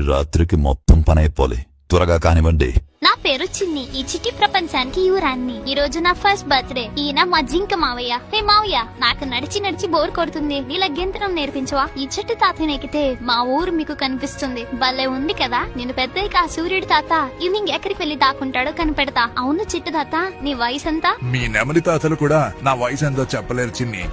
రాత్రికి మొత్తం పని అయిపోలే. త్వరగా కానివ్వండి. నా పేరు చిన్ని. ఈ చిట్టి ప్రపంచానికి యువరాన్ని. ఈ రోజు నా ఫస్ట్ బర్త్డే. ఈయన మా జింక మావయ్య. హే మావయ్య, నాకు నడిచి బోర్ కొడుతుంది. ఇలా గెంతడం నేర్పించవా? ఈ చెట్టు తాతని ఎక్కితే మా ఊరు మీకు కనిపిస్తుంది. భలే ఉంది కదా. నేను పెద్దయిక ఆ సూర్యుడి తాత ఈవినింగ్ ఎక్కడికి వెళ్లి దాక్కుంటాడో కనిపెడతా. అవును చిట్టు తాత, నీ వయసు ఎంత? మీ నెమలి తాతలు కూడా నా వయసు ఎంతో చెప్పలేరు చిన్ని.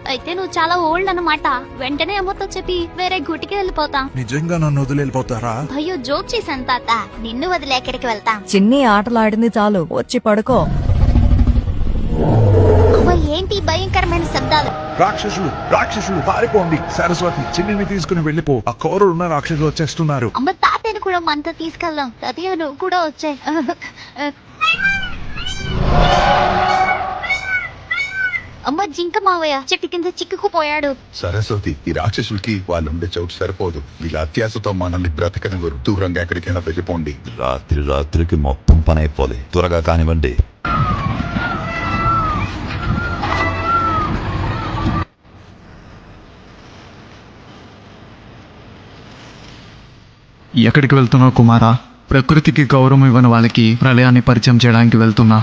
అయితే నువ్వు చాలా ఓల్డ్ అన్నమాట. వెంటనే అమ్మతో చెప్పి వేరే గుటికి వెళ్ళిపోతాం. నిజంగా నన్ను వదిలేపోతారా? అయ్యో, జోక్ చేశాను తాత. నిన్ను వదిలే ఎక్కడికి వెళ్తాం? చిన్ని ఆటలాడింది చాలు, వచ్చి పడుకో. ఏంటి భయంకరమైన శబ్దాలు? రాక్షసులు పారిపోండి. సరస్వతి, చిన్నిని తీసుకుని వెళ్ళిపో. ఆ కోరున్న రాక్షసులు వచ్చేస్తున్నారు. అమ్మ, తాతయ్యను కూడా మనతో తీసుకెళ్దాం. తాతయ్య నువ్వు కూడా వచ్చాయి. అమ్మ, జింక మావయ్య చెట్టు కింద చిక్కుకుపోయాడు. సరస్వతి, ఈ రాక్షసులకి వాళ్ళుండే చోటు సరిపోదు. వీళ్ళ అత్యాశతో మనల్ని బ్రతకనివ్వరు. దూరంగా ఎక్కడికైనా వెళ్ళిపోండి. రాత్రికి మొత్తం పని అయిపోలే. త్వరగా కానివ్వండి. ఎక్కడికి వెళ్తున్నావు కుమారా? ప్రకృతికి గౌరవం ఇవ్వని వాళ్ళకి ప్రళయాన్ని పరిచయం చేయడానికి వెళ్తున్నా.